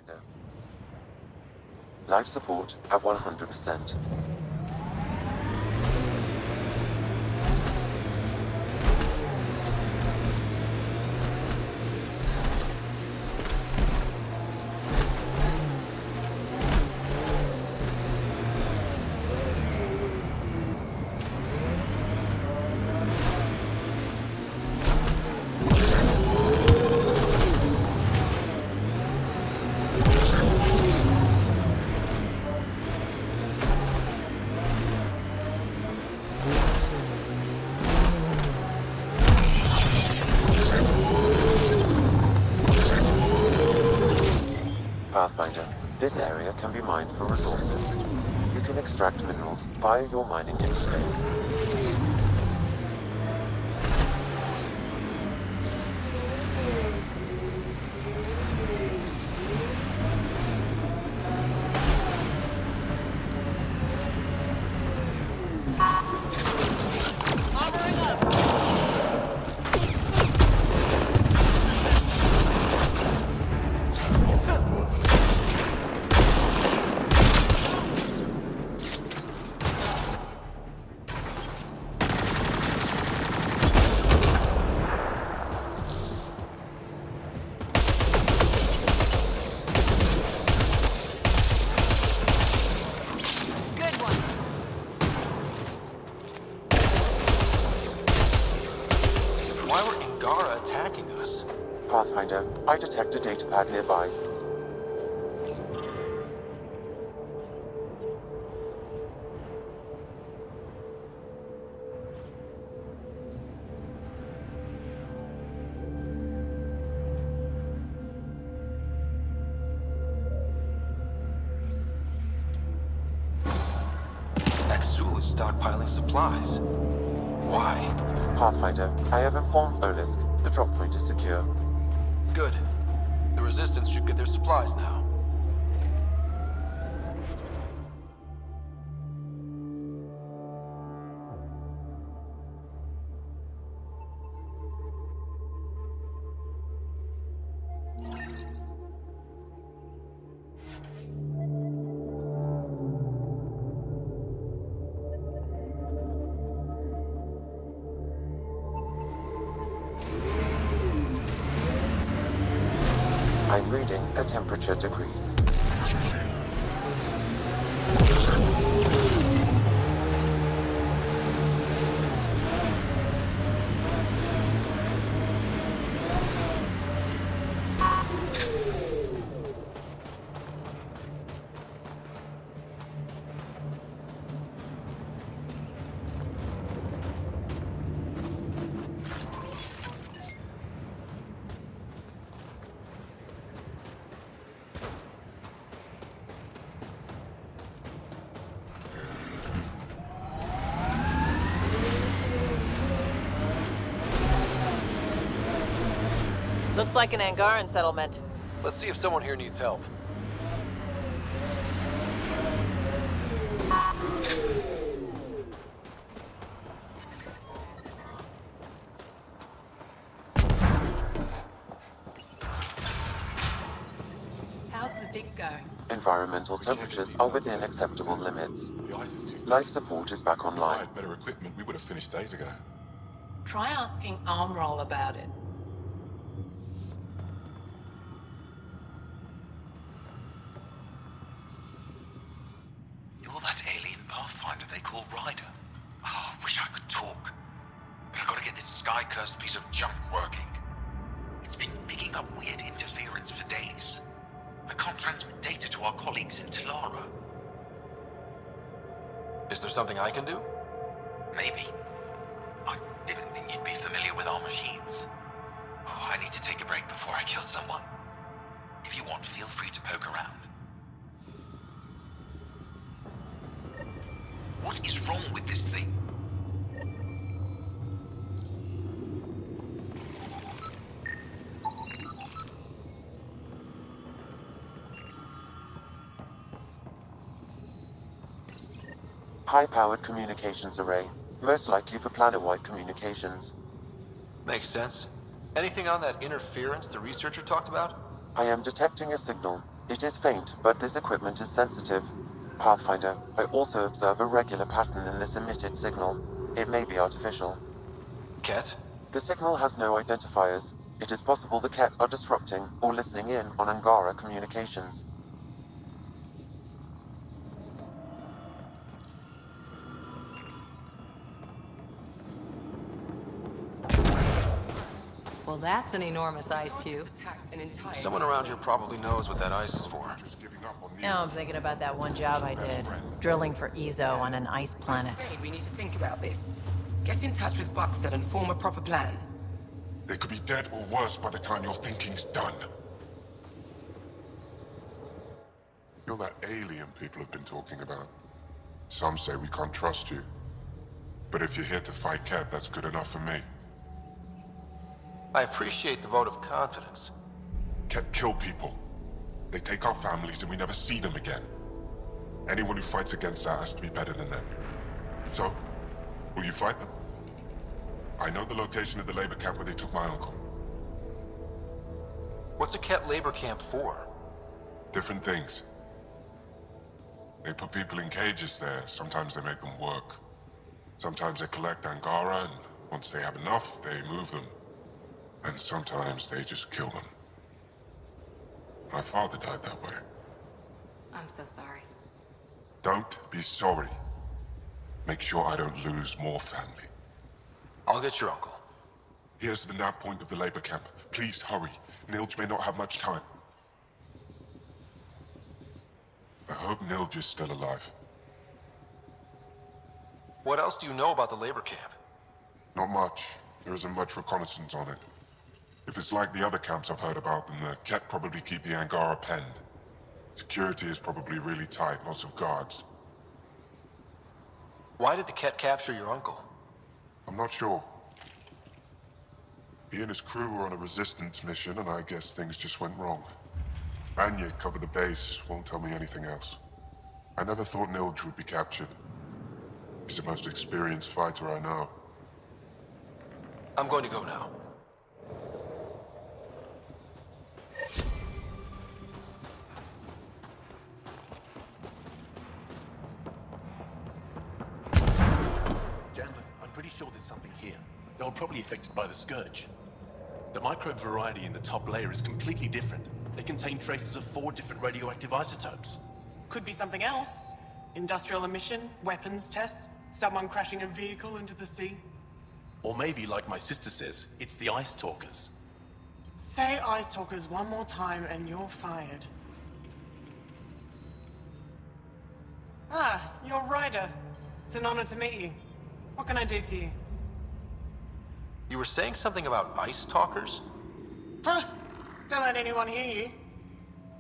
Pathfinder. Life support at 100%. Pathfinder, this area can be mined for resources. You can extract minerals via your mining interface. Pathfinder, I detect a datapad nearby. Exul is stockpiling supplies. Why? Pathfinder, I have informed Olisk. The drop point is secure. Good. The Resistance should get their supplies now. I'm reading a temperature decrease. Looks like an Angaran settlement. Let's see if someone here needs help. How's the dig going? Environmental temperatures are within acceptable limits. The ice is too thick. Life support is back If I online. had better equipment, we would have finished days ago. Try asking Armroll about it. You're that alien Pathfinder they call Ryder. Oh, I wish I could talk. But I gotta get this sky-cursed piece of junk working. It's been picking up weird interference for days. I can't transmit data to our colleagues in Talara. Is there something I can do? Maybe. I didn't think you'd be familiar with our machines. Oh, I need to take a break before I kill someone. If you want, feel free to poke around. What is wrong with this thing? High-powered communications array, most likely for planet-wide communications. Makes sense. Anything on that interference the researcher talked about? I am detecting a signal. It is faint, but this equipment is sensitive. Pathfinder, I also observe a regular pattern in this emitted signal. It may be artificial. Ket? The signal has no identifiers. It is possible the Ket are disrupting or listening in on Angara communications. Well, that's an enormous ice cube. Someone around here probably knows what that ice is for. Just giving up on Now I'm thinking about that one job I did. Drilling for Ezo on an ice planet. Afraid we need to think about this. Get in touch with Buxton and form a proper plan. They could be dead or worse by the time your thinking's done. You're that alien people have been talking about. Some say we can't trust you. But if you're here to fight Ket, that's good enough for me. I appreciate the vote of confidence. Ket kill people. They take our families and we never see them again. Anyone who fights against that has to be better than them. So, will you fight them? I know the location of the labor camp where they took my uncle. What's a Ket labor camp for? Different things. They put people in cages there. Sometimes they make them work. Sometimes they collect Angara, and once they have enough, they move them. And sometimes they just kill them. My father died that way. I'm so sorry. Don't be sorry. Make sure I don't lose more family. I'll get your uncle. Here's the nav point of the labor camp. Please hurry. Nilj may not have much time. I hope Nilj is still alive. What else do you know about the labor camp? Not much. There isn't much reconnaissance on it. If it's like the other camps I've heard about, then the Ket probably keep the Angara penned. Security is probably really tight, lots of guards. Why did the Ket capture your uncle? I'm not sure. He and his crew were on a resistance mission, and I guess things just went wrong. Anya covered the base, won't tell me anything else. I never thought Nilj would be captured. He's the most experienced fighter I know. I'm going to go now. I'm pretty sure there's something here. They were probably affected by the Scourge. The microbe variety in the top layer is completely different. They contain traces of 4 different radioactive isotopes. Could be something else. Industrial emission, weapons tests, someone crashing a vehicle into the sea. Or maybe, like my sister says, it's the Ice Talkers. Say Ice Talkers one more time and you're fired. Ah, you're Ryder. It's an honor to meet you. What can I do for you? You were saying something about ice talkers? Huh? Don't let anyone hear you.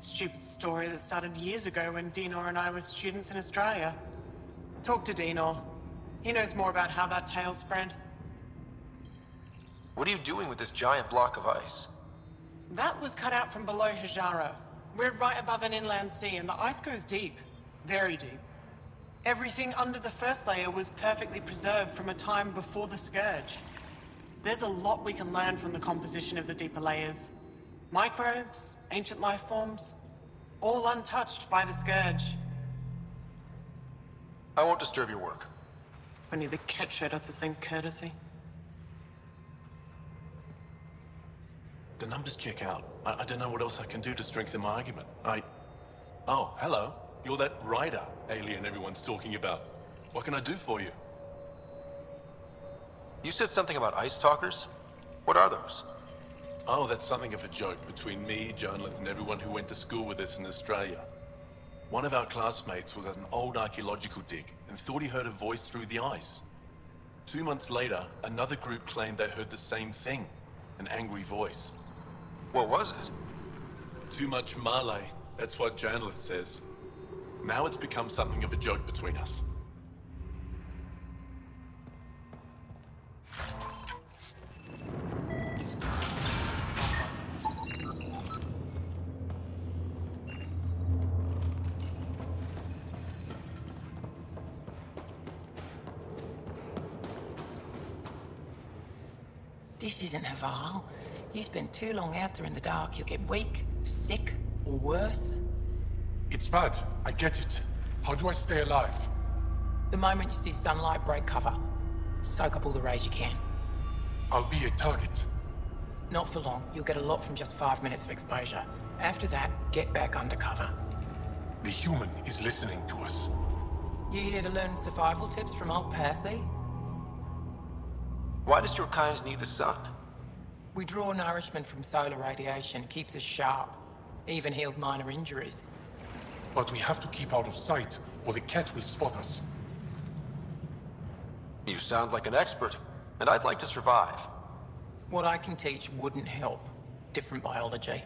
Stupid story that started years ago when Dinor and I were students in Australia. Talk to Dinor. He knows more about how that tale spread. What are you doing with this giant block of ice? That was cut out from below Hijara. We're right above an inland sea and the ice goes deep. Very deep. Everything under the first layer was perfectly preserved from a time before the Scourge. There's a lot we can learn from the composition of the deeper layers. Microbes, ancient life forms, all untouched by the Scourge. I won't disturb your work. Only the Ket showed us the same courtesy. The numbers check out. I don't know what else I can do to strengthen my argument. Oh, hello. You're that Ryder alien everyone's talking about. What can I do for you? You said something about ice talkers? What are those? Oh, that's something of a joke between me, journalists, and everyone who went to school with us in Australia. One of our classmates was at an old archaeological dig and thought he heard a voice through the ice. 2 months later, another group claimed they heard the same thing, an angry voice. What was it? Too much Malay, that's what journalist says. Now it's become something of a joke between us. This isn't Haval. You spend too long out there in the dark, you'll get weak, sick, or worse. It's bad. I get it. How do I stay alive? The moment you see sunlight, break cover. Soak up all the rays you can. I'll be a target. Not for long. You'll get a lot from just 5 minutes of exposure. After that, get back under cover. The human is listening to us. You here to learn survival tips from old Percy? Why does your kind need the sun? We draw nourishment from solar radiation. It keeps us sharp. Even healed minor injuries. But we have to keep out of sight, or the cat will spot us. You sound like an expert, and I'd like to survive. What I can teach wouldn't help. Different biology.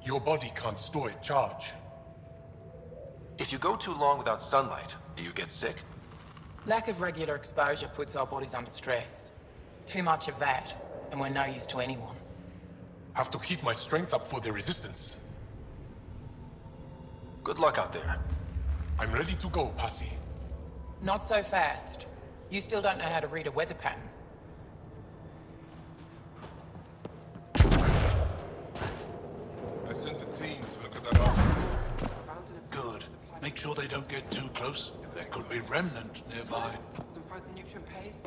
Your body can't store a charge. If you go too long without sunlight, do you get sick? Lack of regular exposure puts our bodies under stress. Too much of that, and we're no use to anyone. Have to keep my strength up for the resistance. Good luck out there. I'm ready to go, Passy. Not so fast. You still don't know how to read a weather pattern. I sent a team to look at that artifact. Good. Make sure they don't get too close. There could be remnant nearby. Some frozen nutrient paste.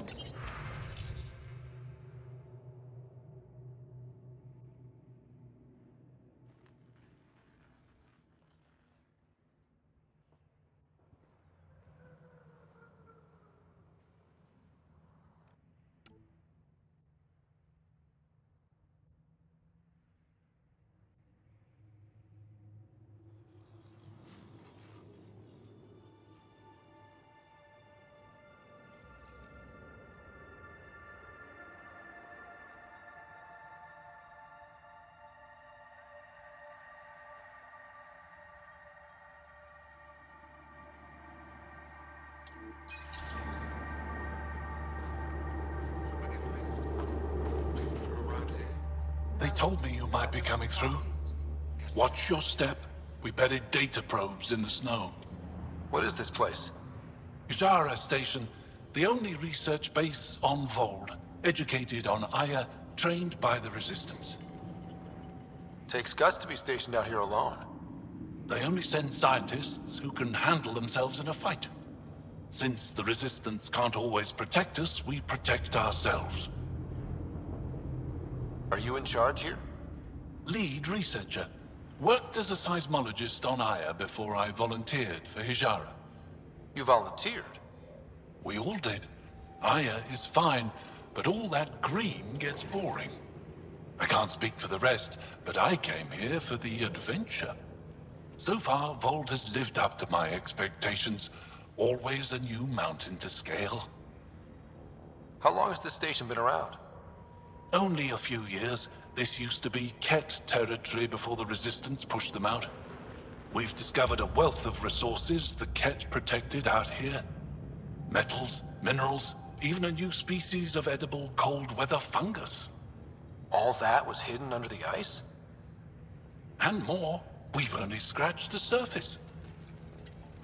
They told me you might be coming through. Watch your step. We buried data probes in the snow. What is this place? Hijara Station, the only research base on Vold. Educated on Aya, trained by the Resistance. Takes guts to be stationed out here alone. They only send scientists who can handle themselves in a fight. Since the Resistance can't always protect us, we protect ourselves. Are you in charge here? Lead researcher. Worked as a seismologist on Aya before I volunteered for Hijara. You volunteered? We all did. Aya is fine, but all that green gets boring. I can't speak for the rest, but I came here for the adventure. So far, Vold has lived up to my expectations. Always a new mountain to scale. How long has this station been around? Only a few years. This used to be Ket territory before the Resistance pushed them out. We've discovered a wealth of resources the Ket protected out here. Metals, minerals, even a new species of edible cold weather fungus. All that was hidden under the ice? And more. We've only scratched the surface.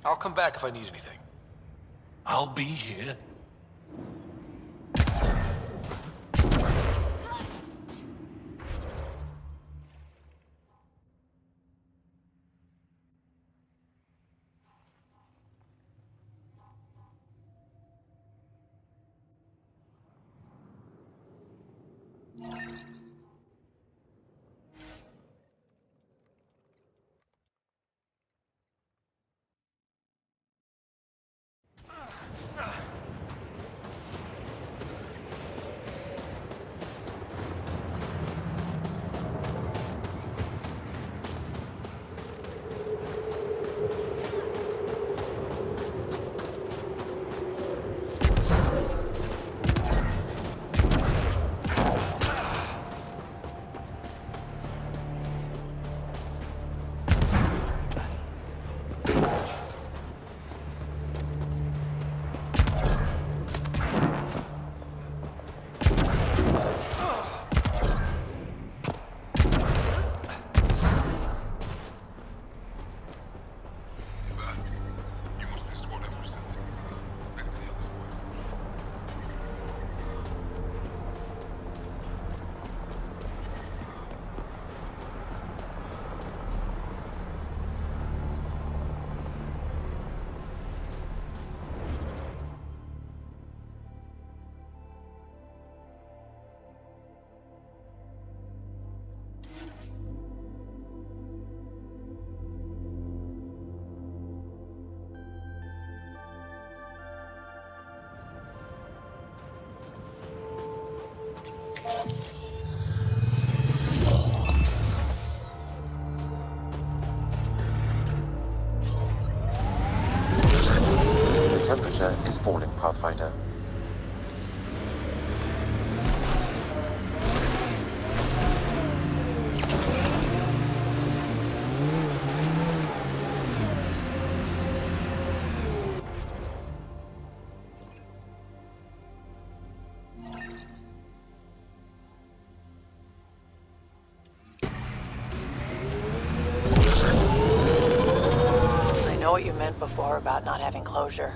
I'll come back if I need anything. I'll be here. Pathfinder. I know what you meant before about not having closure.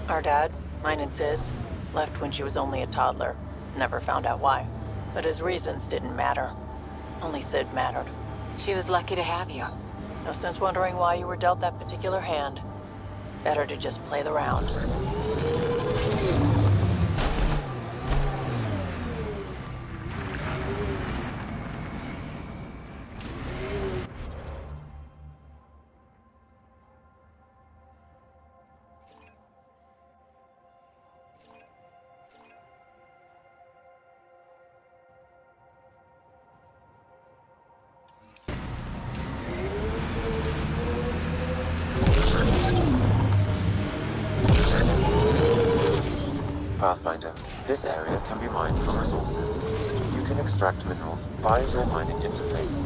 Our dad, mine and Sid's, left when she was only a toddler. Never found out why. But his reasons didn't matter. Only Sid mattered. She was lucky to have you. No sense wondering why you were dealt that particular hand. Better to just play the round. Pathfinder, this area can be mined for resources. You can extract minerals via your mining interface.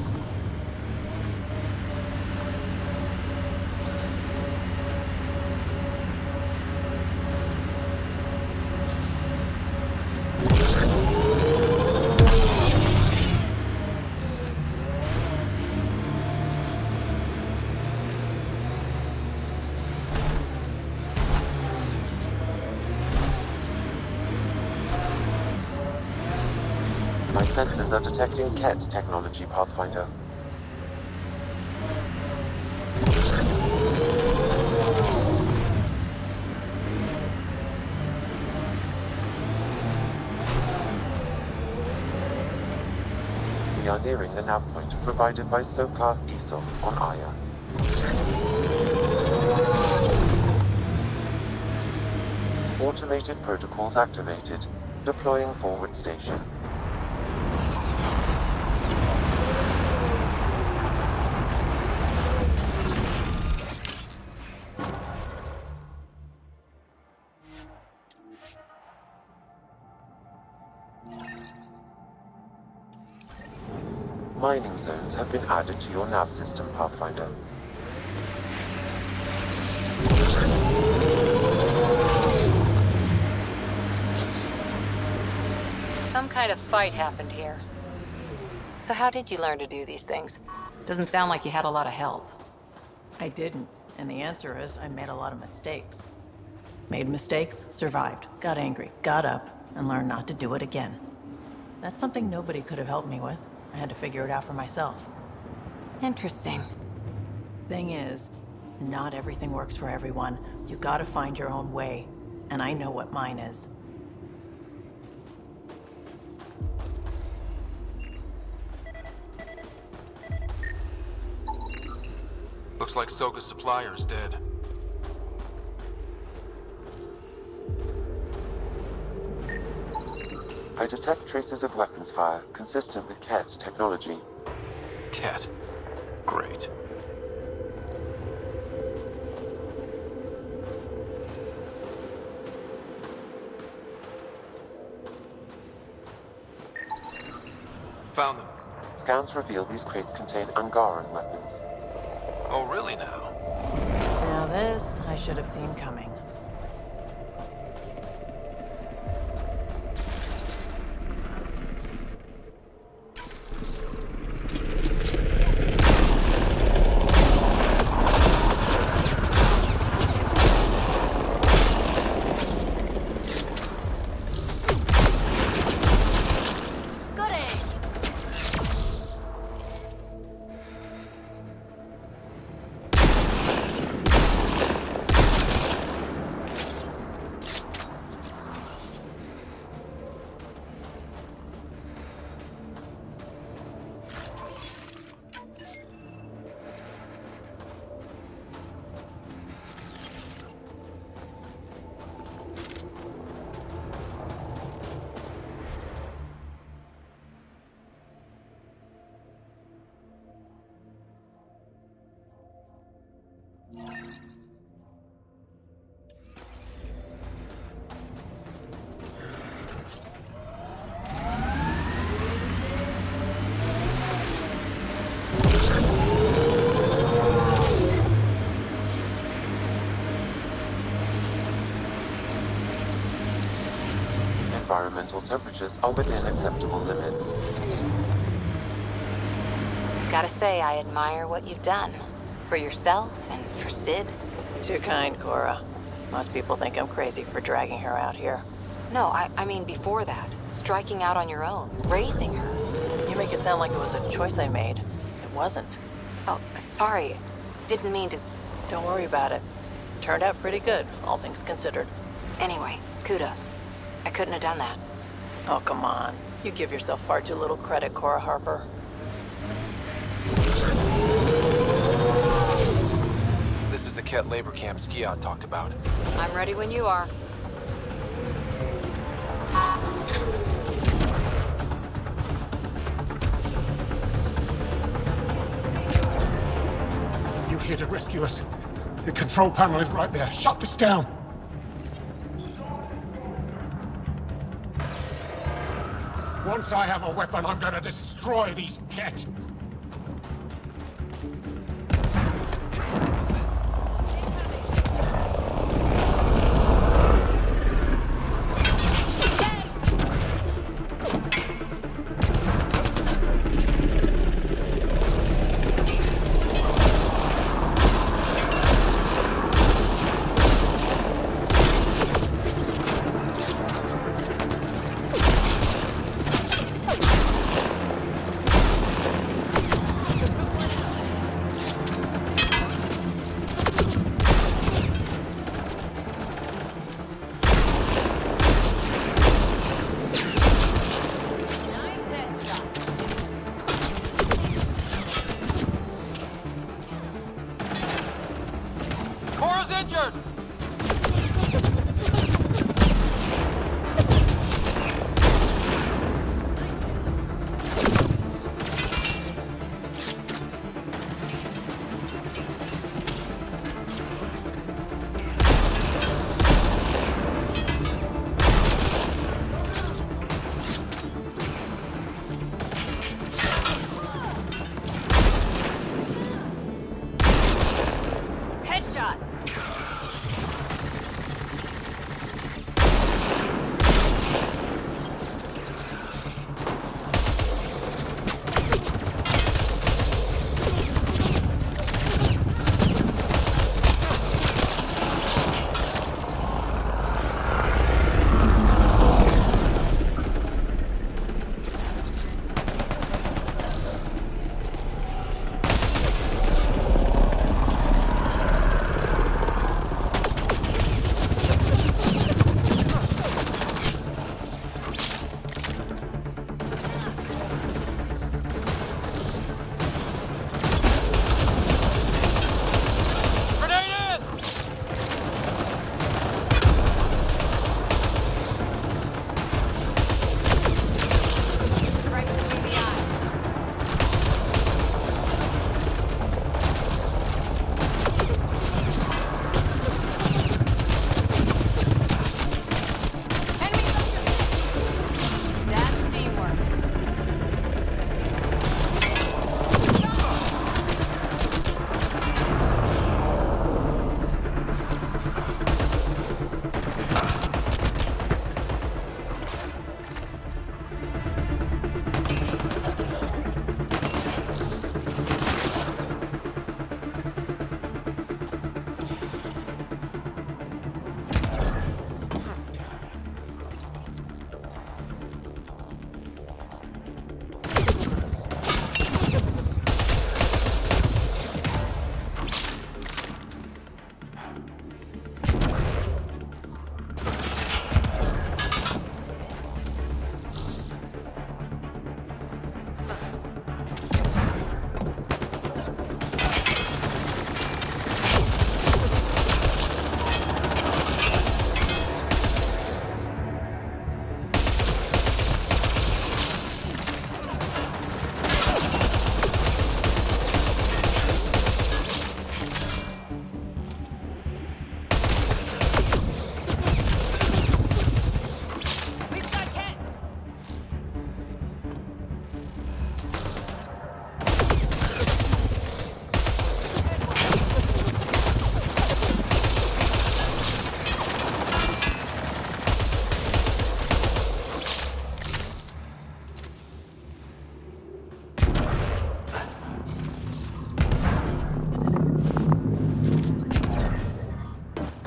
My sensors are detecting KET technology, Pathfinder. We are nearing the nav point provided by Sokar Esol on Aya. Automated protocols activated. Deploying forward station. Mining zones have been added to your nav system, Pathfinder. Some kind of fight happened here. So how did you learn to do these things? Doesn't sound like you had a lot of help. I didn't, and the answer is I made a lot of mistakes. Made mistakes, survived, got angry, got up, and learned not to do it again. That's something nobody could have helped me with. I had to figure it out for myself. Interesting. Thing is, not everything works for everyone. You gotta find your own way, and I know what mine is. Looks like Soka's supplier is dead. I detect traces of weapons fire consistent with KET technology. Cat. Great. Found them. Scans reveal these crates contain Angaran weapons. Oh, really now? Now this, I should have seen coming. environmental temperatures are within acceptable limits. Gotta say, I admire what you've done. For yourself and for Sid. Too kind, Cora. Most people think I'm crazy for dragging her out here. No, I mean before that. Striking out on your own. Raising her. You make it sound like it was a choice I made. It wasn't. Oh, sorry. Didn't mean to... Don't worry about it. Turned out pretty good, all things considered. Anyway, kudos. I couldn't have done that. Oh, come on. You give yourself far too little credit, Cora Harper. This is the Ket labor camp Skiot talked about. I'm ready when you are. You here to rescue us? The control panel is right there. Shut this down! Once I have a weapon, I'm gonna destroy these Ket!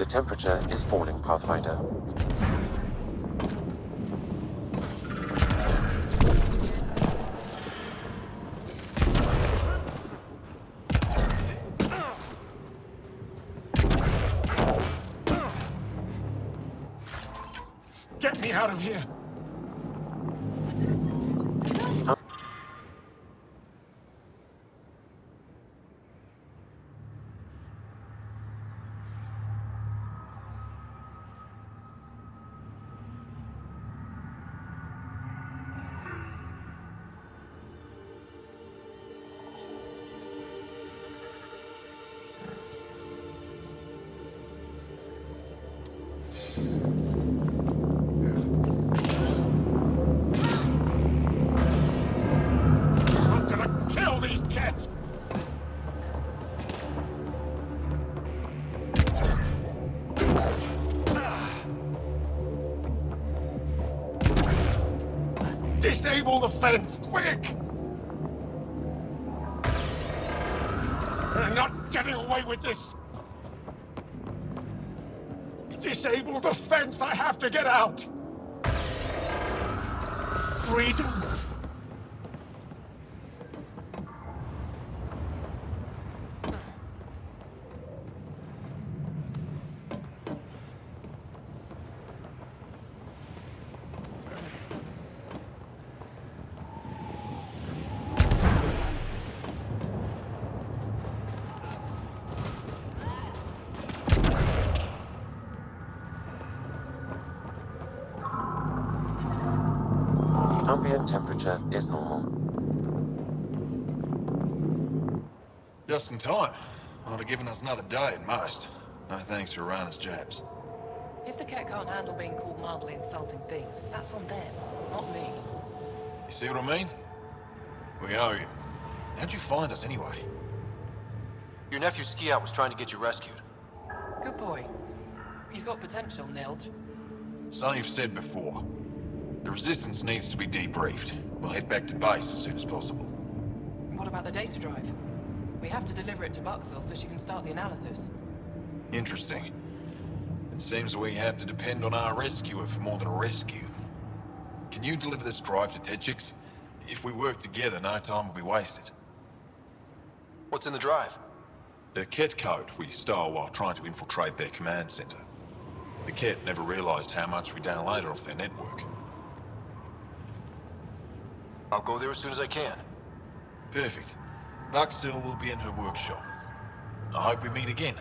The temperature is falling, Pathfinder. Get me out of here! I'm gonna kill these kids! Disable the fence, quick! They're not getting away with this! Disable the fence! I have to get out! Freedom! Ambient temperature is normal. Just in time. Would have given us another day at most. No thanks for Rana's jabs. If the Ket can't handle being called mildly insulting things, that's on them, not me. You see what I mean? We owe you. How'd you find us anyway? Your nephew Ski-Out was trying to get you rescued. Good boy. He's got potential, Nilge. So you've said before. The Resistance needs to be debriefed. We'll head back to base as soon as possible. What about the data drive? We have to deliver it to Buxel so she can start the analysis. Interesting. It seems we have to depend on our rescuer for more than a rescue. Can you deliver this drive to Tetchix? If we work together, no time will be wasted. What's in the drive? The Ket code we stole while trying to infiltrate their command center. The Ket never realized how much we downloaded off their network. I'll go there as soon as I can. Perfect. Buxel will be in her workshop. I hope we meet again,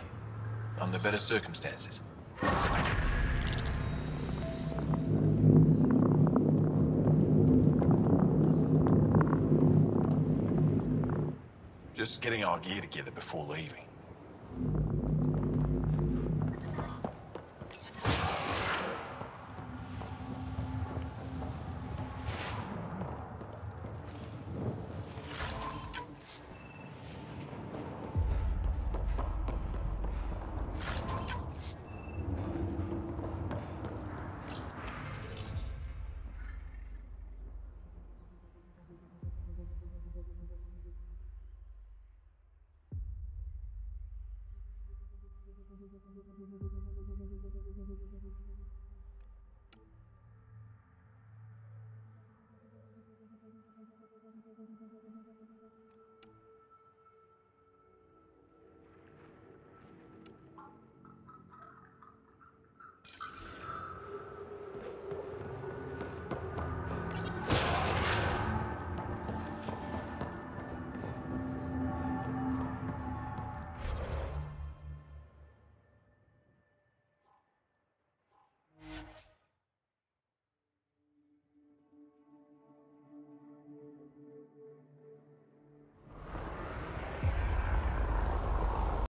under better circumstances. Just getting our gear together before leaving.